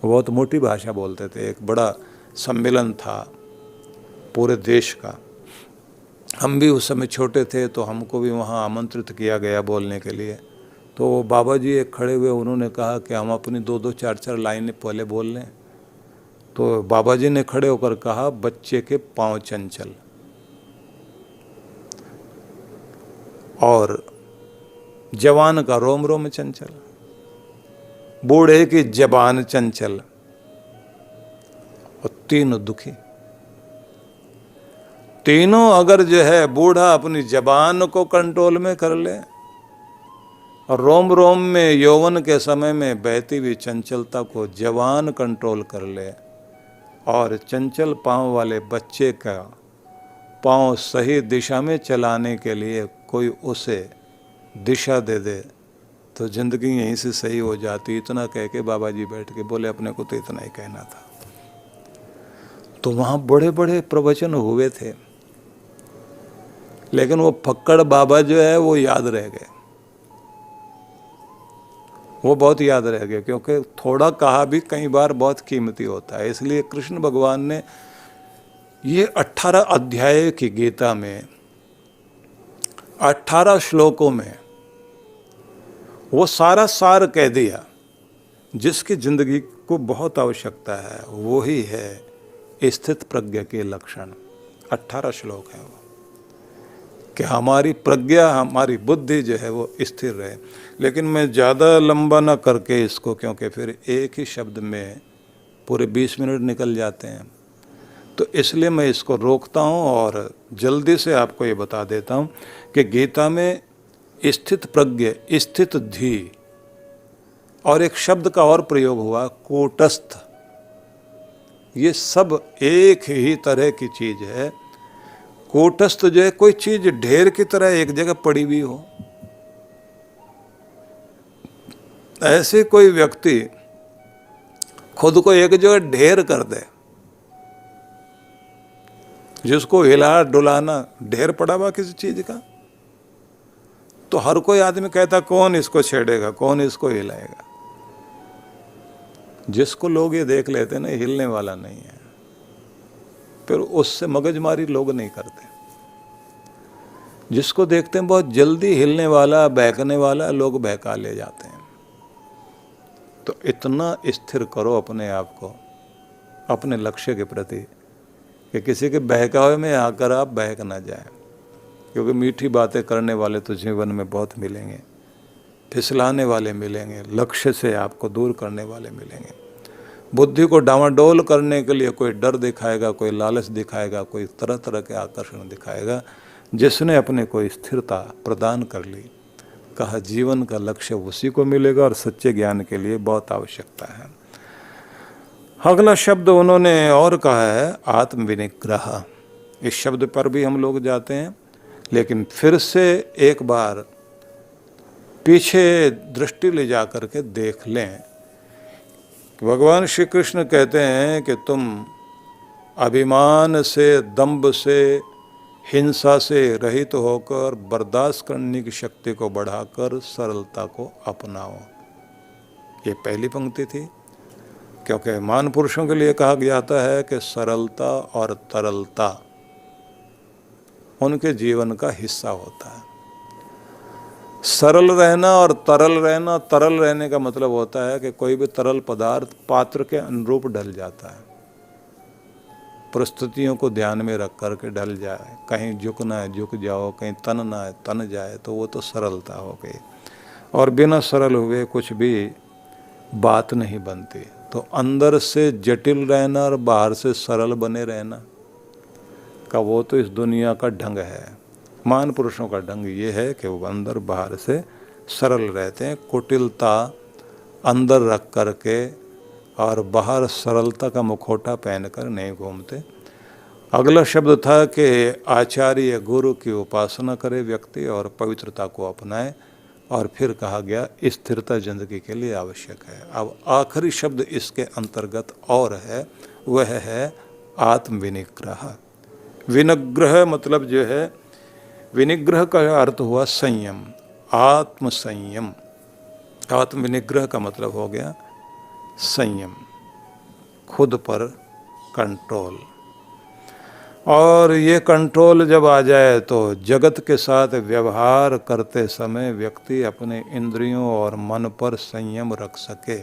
बहुत मोटी भाषा बोलते थे। एक बड़ा सम्मेलन था पूरे देश का, हम भी उस समय छोटे थे, तो हमको भी वहाँ आमंत्रित किया गया बोलने के लिए। तो बाबा जी एक खड़े हुए, उन्होंने कहा कि हम अपनी 2-2 4-4 लाइनें पहले बोल लें। तो बाबा जी ने खड़े होकर कहा, बच्चे के पांव चंचल और जवान का रोम रोम चंचल, बूढ़े की जबान चंचल और तीनों दुखी। तीनों अगर जो है बूढ़ा अपनी जबान को कंट्रोल में कर ले और रोम रोम में यौवन के समय में बहती हुई चंचलता को जवान कंट्रोल कर ले और चंचल पांव वाले बच्चे का पांव सही दिशा में चलाने के लिए कोई उसे दिशा दे दे तो जिंदगी यहीं से सही हो जाती। इतना कह के बाबा जी बैठ के बोले, अपने को तो इतना ही कहना था। तो वहाँ बड़े बड़े प्रवचन हुए थे, लेकिन वो फक्कड़ बाबा जो है वो याद रह गए, वो बहुत याद रह गए, क्योंकि थोड़ा कहा भी कई बार बहुत कीमती होता है। इसलिए कृष्ण भगवान ने ये 18 अध्याय की गीता में 18 श्लोकों में वो सारा सार कह दिया जिसकी जिंदगी को बहुत आवश्यकता है। वो ही है स्थित प्रज्ञा के लक्षण। 18 श्लोक है वो, कि हमारी प्रज्ञा, हमारी बुद्धि जो है वो स्थिर रहे। लेकिन मैं ज़्यादा लंबा ना करके इसको, क्योंकि फिर एक ही शब्द में पूरे 20 मिनट निकल जाते हैं, तो इसलिए मैं इसको रोकता हूँ और जल्दी से आपको ये बता देता हूँ कि गीता में स्थित प्रज्ञ, स्थित धी और एक शब्द का और प्रयोग हुआ कूटस्थ। ये सब एक ही तरह की चीज है। कूटस्थ जो है कोई चीज ढेर की तरह एक जगह पड़ी हुई हो, ऐसे कोई व्यक्ति खुद को एक जगह ढेर कर दे, जिसको हिला डुलाना ढेर पड़ा हुआ किसी चीज का, तो हर कोई आदमी कहता कौन इसको छेड़ेगा, कौन इसको हिलाएगा। जिसको लोग ये देख लेते ना हिलने वाला नहीं है, फिर उससे मगजमारी लोग नहीं करते। जिसको देखते हैं बहुत जल्दी हिलने वाला, बहकने वाला, लोग बहका ले जाते हैं। तो इतना स्थिर करो अपने आप को अपने लक्ष्य के प्रति कि किसी के बहकावे में आकर आप बहक ना जाए, क्योंकि मीठी बातें करने वाले तो जीवन में बहुत मिलेंगे, फिसलाने वाले मिलेंगे, लक्ष्य से आपको दूर करने वाले मिलेंगे। बुद्धि को डामाडोल करने के लिए कोई डर दिखाएगा, कोई लालच दिखाएगा, कोई तरह तरह के आकर्षण दिखाएगा। जिसने अपने को स्थिरता प्रदान कर ली, कहा जीवन का लक्ष्य उसी को मिलेगा और सच्चे ज्ञान के लिए बहुत आवश्यकता है। अगला शब्द उन्होंने और कहा है आत्मविनिग्रह। इस शब्द पर भी हम लोग जाते हैं, लेकिन फिर से एक बार पीछे दृष्टि ले जा करके देख लें। भगवान श्री कृष्ण कहते हैं कि तुम अभिमान से, दंभ से, हिंसा से रहित होकर बर्दाश्त करने की शक्ति को बढ़ाकर सरलता को अपनाओ। ये पहली पंक्ति थी, क्योंकि महान पुरुषों के लिए कहा जाता है कि सरलता और तरलता उनके जीवन का हिस्सा होता है। सरल रहना और तरल रहना, तरल रहने का मतलब होता है कि कोई भी तरल पदार्थ पात्र के अनुरूप ढल जाता है, परिस्थितियों को ध्यान में रख कर के ढल जाए। कहीं झुकना है झुक जाओ, कहीं तनना है तन जाए, तो वो तो सरलता हो गई। और बिना सरल हुए कुछ भी बात नहीं बनती। तो अंदर से जटिल रहना और बाहर से सरल बने रहना का वो तो इस दुनिया का ढंग है। महान पुरुषों का ढंग ये है कि वो अंदर बाहर से सरल रहते हैं, कुटिलता अंदर रख कर के और बाहर सरलता का मुखौटा पहनकर नहीं घूमते। अगला शब्द था कि आचार्य गुरु की उपासना करे व्यक्ति और पवित्रता को अपनाए, और फिर कहा गया स्थिरता जिंदगी के लिए आवश्यक है। अब आखिरी शब्द इसके अंतर्गत और है, वह है आत्मविनिग्रह। विनिग्रह मतलब जो है, विनिग्रह का अर्थ हुआ संयम, आत्म संयम। आत्मविनिग्रह का मतलब हो गया संयम, खुद पर कंट्रोल। और ये कंट्रोल जब आ जाए तो जगत के साथ व्यवहार करते समय व्यक्ति अपने इंद्रियों और मन पर संयम रख सके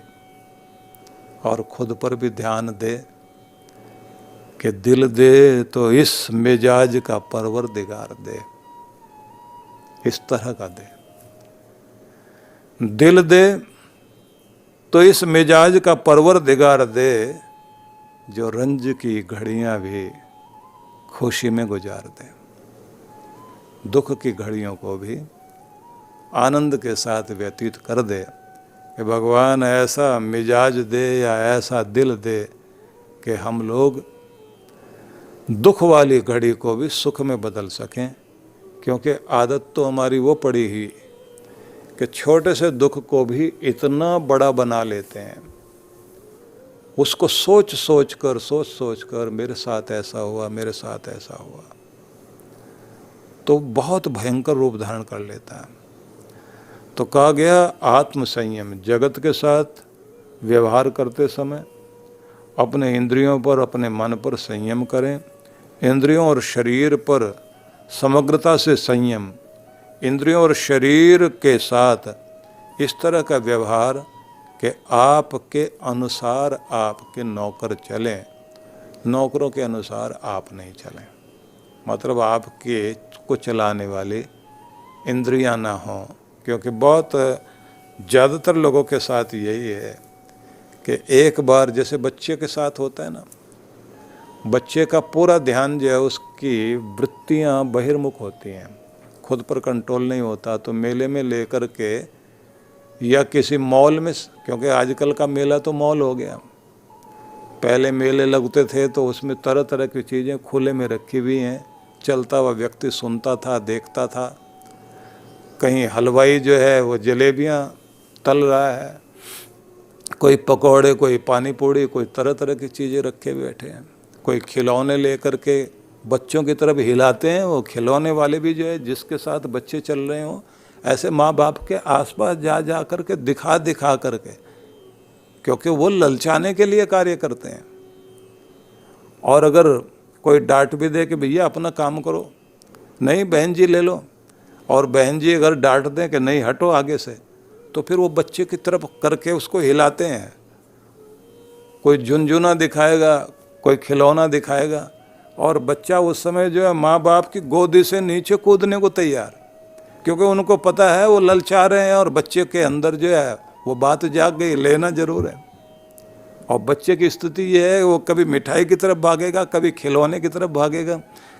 और खुद पर भी ध्यान दे कि दिल दे तो इस मिजाज का परवरदिगार दे, इस तरह का दे। दिल दे तो इस मिजाज का परवरदिगार दे जो रंज की घड़ियां भी खुशी में गुजार दे, दुख की घड़ियों को भी आनंद के साथ व्यतीत कर दे। कि भगवान ऐसा मिजाज दे या ऐसा दिल दे कि हम लोग दुख वाली घड़ी को भी सुख में बदल सकें। क्योंकि आदत तो हमारी वो पड़ी ही कि छोटे से दुख को भी इतना बड़ा बना लेते हैं, उसको सोच सोच कर मेरे साथ ऐसा हुआ, मेरे साथ ऐसा हुआ, तो बहुत भयंकर रूप धारण कर लेता है। तो कहा गया आत्म संयम, जगत के साथ व्यवहार करते समय अपने इंद्रियों पर, अपने मन पर संयम करें। इंद्रियों और शरीर पर समग्रता से संयम, इंद्रियों और शरीर के साथ इस तरह का व्यवहार कि आपके अनुसार आपके नौकर चलें, नौकरों के अनुसार आप नहीं चलें। मतलब आपके को चलाने वाली इंद्रियां ना हों। क्योंकि बहुत ज़्यादातर लोगों के साथ यही है कि एक बार जैसे बच्चे के साथ होता है ना, बच्चे का पूरा ध्यान जो है उसकी वृत्तियां बहिर्मुख होती हैं, खुद पर कंट्रोल नहीं होता। तो मेले में लेकर के या किसी मॉल में, क्योंकि आजकल का मेला तो मॉल हो गया, पहले मेले लगते थे तो उसमें तरह तरह की चीज़ें खुले में रखी हुई हैं, चलता हुआ व्यक्ति सुनता था, देखता था। कहीं हलवाई जो है वो जलेबियाँ तल रहा है, कोई पकौड़े, कोई पानी पूड़ी, कोई तरह तरह की चीज़ें रखे बैठे हैं, कोई खिलौने लेकर के बच्चों की तरफ हिलाते हैं। वो खिलौने वाले भी जो है जिसके साथ बच्चे चल रहे हों, ऐसे माँ बाप के आसपास जा जा कर के दिखा दिखा करके, क्योंकि वो ललचाने के लिए कार्य करते हैं। और अगर कोई डांट भी दे कि भैया अपना काम करो, नहीं बहन जी ले लो, और बहन जी अगर डांट दें कि नहीं हटो आगे से, तो फिर वो बच्चे की तरफ करके उसको हिलाते हैं। कोई झुनझुना दिखाएगा, कोई खिलौना दिखाएगा, और बच्चा उस समय जो है माँ बाप की गोदी से नीचे कूदने को तैयार, क्योंकि उनको पता है वो ललचा रहे हैं और बच्चे के अंदर जो है वो बात जाग गई, लेना जरूर है। और बच्चे की स्थिति ये है, वो कभी मिठाई की तरफ भागेगा, कभी खिलौने की तरफ भागेगा,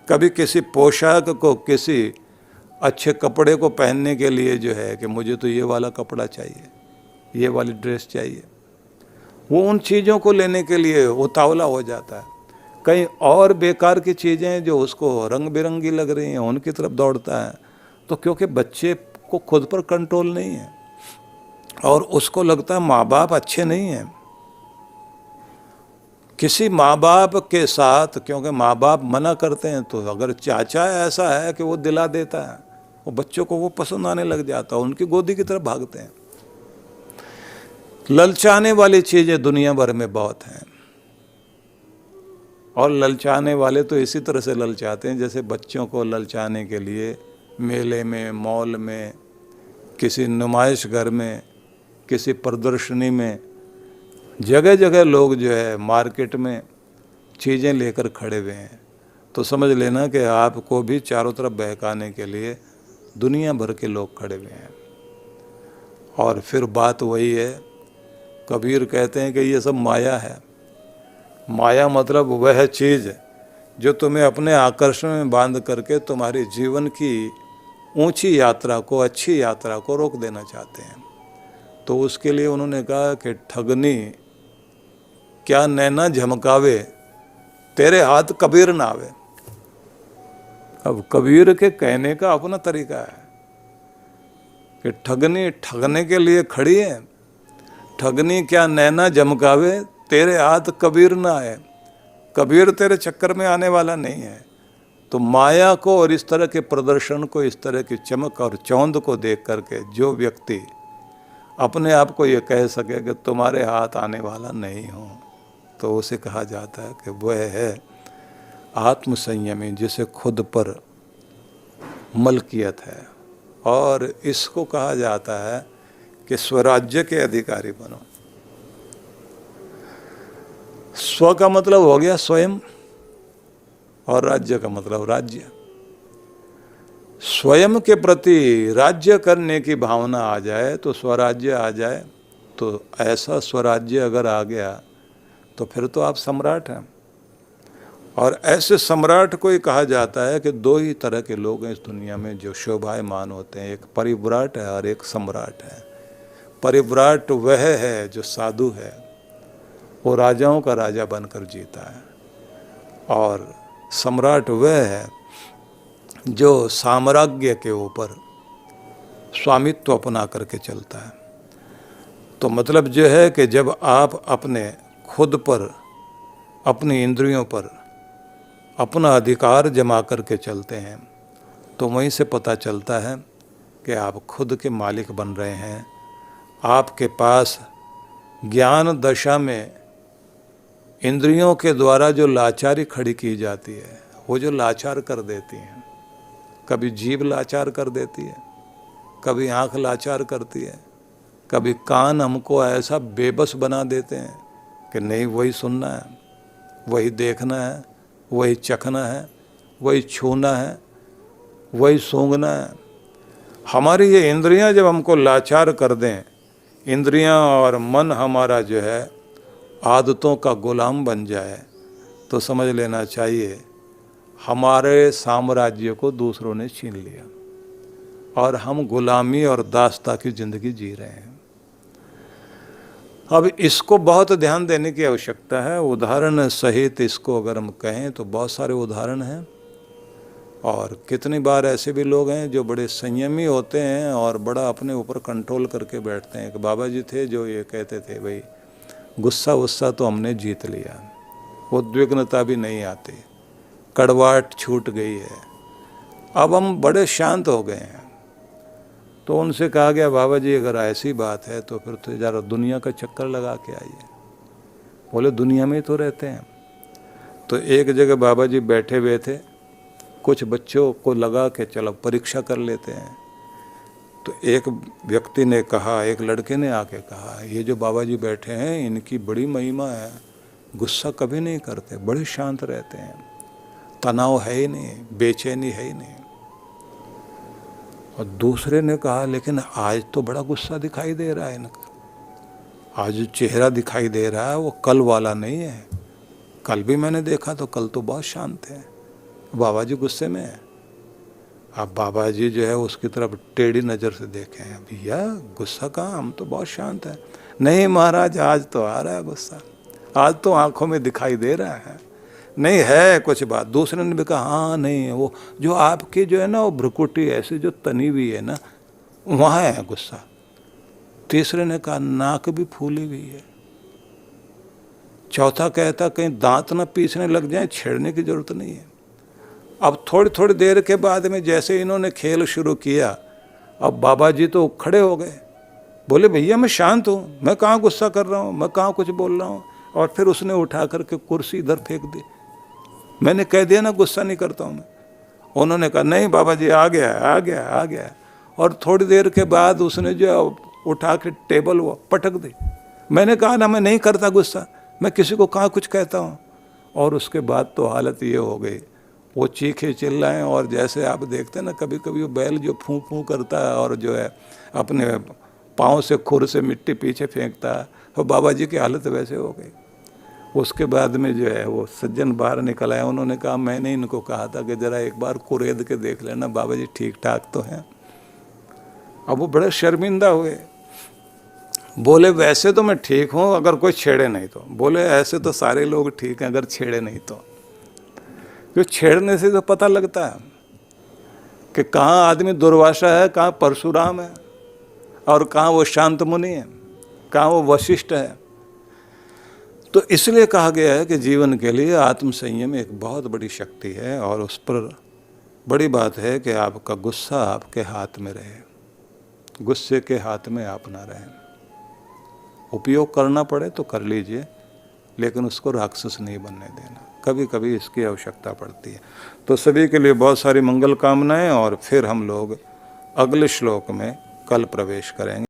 कभी किसी पोशाक को, किसी अच्छे कपड़े को पहनने के लिए जो है कि मुझे तो ये वाला कपड़ा चाहिए, ये वाली ड्रेस चाहिए। वो उन चीज़ों को लेने के लिए उतावला हो जाता है। कहीं और बेकार की चीज़ें जो उसको रंग बिरंगी लग रही हैं उनकी तरफ दौड़ता है। तो क्योंकि बच्चे को खुद पर कंट्रोल नहीं है और उसको लगता है माँ बाप अच्छे नहीं हैं। किसी माँ बाप के साथ, क्योंकि माँ बाप मना करते हैं, तो अगर चाचा ऐसा है कि वो दिला देता है, वो बच्चों को वो पसंद आने लग जाता है, उनकी गोदी की तरफ भागते हैं। ललचाने वाली चीज़ें दुनिया भर में बहुत हैं, और ललचाने वाले तो इसी तरह से ललचाते हैं जैसे बच्चों को ललचाने के लिए मेले में, मॉल में, किसी नुमाइश घर में, किसी प्रदर्शनी में, जगह जगह लोग जो है मार्केट में चीज़ें लेकर खड़े हुए हैं। तो समझ लेना कि आपको भी चारों तरफ बहकाने के लिए दुनिया भर के लोग खड़े हुए हैं। और फिर बात वही है, कबीर कहते हैं कि ये सब माया है। माया मतलब वह चीज़ जो तुम्हें अपने आकर्षण में बांध करके तुम्हारी जीवन की ऊंची यात्रा को, अच्छी यात्रा को रोक देना चाहते हैं। तो उसके लिए उन्होंने कहा कि ठगनी क्या नैना झमकावे, तेरे हाथ कबीर ना आवे। अब कबीर के कहने का अपना तरीका है कि ठगनी ठगने के लिए खड़ी है। ठगनी क्या नैना झमकावे, तेरे हाथ कबीर ना आए। कबीर तेरे चक्कर में आने वाला नहीं है। तो माया को और इस तरह के प्रदर्शन को, इस तरह की चमक और चौंध को देख करके जो व्यक्ति अपने आप को ये कह सके कि तुम्हारे हाथ आने वाला नहीं हो, तो उसे कहा जाता है कि वह है आत्म संयमी, जिसे खुद पर मलकियत है, और इसको कहा जाता है कि स्वराज्य के अधिकारी बनो। स्व का मतलब हो गया स्वयं, और राज्य का मतलब राज्य। स्वयं के प्रति राज्य करने की भावना आ जाए तो स्वराज्य आ जाए, तो ऐसा स्वराज्य अगर आ गया तो फिर तो आप सम्राट हैं। और ऐसे सम्राट को ही कहा जाता है कि दो ही तरह के लोग हैं इस दुनिया में जो शोभायमान होते हैं, एक परिव्राट है और एक सम्राट है। परिव्राट वह है जो साधु है, वो राजाओं का राजा बनकर जीता है, और सम्राट वह है जो साम्राज्य के ऊपर स्वामित्व अपना करके चलता है। तो मतलब जो है कि जब आप अपने खुद पर, अपनी इंद्रियों पर अपना अधिकार जमा करके चलते हैं, तो वहीं से पता चलता है कि आप खुद के मालिक बन रहे हैं। आपके पास ज्ञान दशा में इंद्रियों के द्वारा जो लाचारी खड़ी की जाती है, वो जो लाचार कर देती हैं, कभी जीभ लाचार कर देती है, कभी आँख लाचार करती है, कभी कान हमको ऐसा बेबस बना देते हैं कि नहीं वही सुनना है, वही देखना है, वही चखना है, वही छूना है, वही सूंघना है। हमारी ये इंद्रियां जब हमको लाचार कर दें, इंद्रियां और मन हमारा जो है आदतों का गुलाम बन जाए, तो समझ लेना चाहिए हमारे साम्राज्य को दूसरों ने छीन लिया और हम गुलामी और दास्ता की ज़िंदगी जी रहे हैं। अब इसको बहुत ध्यान देने की आवश्यकता है। उदाहरण सहित इसको अगर हम कहें तो बहुत सारे उदाहरण हैं, और कितनी बार ऐसे भी लोग हैं जो बड़े संयमी होते हैं और बड़ा अपने ऊपर कंट्रोल करके बैठते हैं। एक बाबा जी थे जो ये कहते थे, भाई गुस्सा वुस्सा तो हमने जीत लिया, उद्विग्नता भी नहीं आती, कड़वाहट छूट गई है, अब हम बड़े शांत हो गए हैं। तो उनसे कहा गया, बाबा जी अगर ऐसी बात है तो फिर तो ज़रा दुनिया का चक्कर लगा के आइए। बोले दुनिया में ही तो रहते हैं। तो एक जगह बाबा जी बैठे हुए थे, कुछ बच्चों को लगा कि चलो परीक्षा कर लेते हैं। तो एक व्यक्ति ने कहा, एक लड़के ने आके कहा, ये जो बाबा जी बैठे हैं इनकी बड़ी महिमा है, गुस्सा कभी नहीं करते, बड़े शांत रहते हैं, तनाव है ही नहीं, बेचैनी है ही नहीं। और दूसरे ने कहा, लेकिन आज तो बड़ा गुस्सा दिखाई दे रहा है इनका, आज जो चेहरा दिखाई दे रहा है वो कल वाला नहीं है, कल भी मैंने देखा तो कल तो बहुत शांत थे, बाबा जी गुस्से में है। अब बाबा जी जो है उसकी तरफ टेढ़ी नज़र से देखें, भैया गुस्सा कहाँ, हम तो बहुत शांत हैं। नहीं महाराज आज तो आ रहा है गुस्सा, आज तो आंखों में दिखाई दे रहा है, नहीं है कुछ बात। दूसरे ने भी कहा, हाँ नहीं वो जो आपकी जो है ना वो भ्रुकुटी ऐसी जो तनी हुई है ना, वहाँ है गुस्सा। तीसरे ने कहा नाक भी फूली हुई है। चौथा कहता कहीं दांत ना पीसने लग जाए, छेड़ने की जरूरत नहीं है। अब थोड़ी थोड़ी देर के बाद में जैसे इन्होंने खेल शुरू किया, अब बाबा जी तो खड़े हो गए, बोले भैया मैं शांत हूँ, मैं कहाँ गुस्सा कर रहा हूँ, मैं कहाँ कुछ बोल रहा हूँ। और फिर उसने उठा करके कुर्सी इधर फेंक दी। मैंने कह दिया ना गुस्सा नहीं करता हूँ मैं। उन्होंने कहा नहीं बाबा जी आ गया आ गया आ गया। और थोड़ी देर के बाद उसने जो उठा के टेबल वो पटक दी। मैंने कहा ना मैं नहीं करता गुस्सा, मैं किसी को कहाँ कुछ कहता हूँ। और उसके बाद तो हालत ये हो गई, वो चीखे चिल्लाएं। और जैसे आप देखते हैं ना कभी कभी वो बैल जो फूं फूं करता है और जो है अपने पाँव से खुर से मिट्टी पीछे फेंकता है, तो बाबा जी की हालत वैसे हो गई। उसके बाद में जो है वो सज्जन बाहर निकल आए। उन्होंने कहा मैंने इनको कहा था कि ज़रा एक बार कुरेद के देख लेना बाबा जी ठीक ठाक तो हैं। अब वो बड़े शर्मिंदा हुए, बोले वैसे तो मैं ठीक हूँ अगर कोई छेड़े नहीं तो। बोले ऐसे तो सारे लोग ठीक हैं अगर छेड़े नहीं तो। क्योंकि छेड़ने से तो पता लगता है कि कहाँ आदमी दुर्वासा है, कहाँ परशुराम है, और कहाँ वो शांत मुनि है, कहाँ वो वशिष्ठ है। तो इसलिए कहा गया है कि जीवन के लिए आत्म संयम एक बहुत बड़ी शक्ति है, और उस पर बड़ी बात है कि आपका गुस्सा आपके हाथ में रहे, गुस्से के हाथ में आप ना रहें। उपयोग करना पड़े तो कर लीजिए, लेकिन उसको राक्षस नहीं बनने देना। कभी कभी इसकी आवश्यकता पड़ती है। तो सभी के लिए बहुत सारी मंगल कामनाएं, और फिर हम लोग अगले श्लोक में कल प्रवेश करेंगे।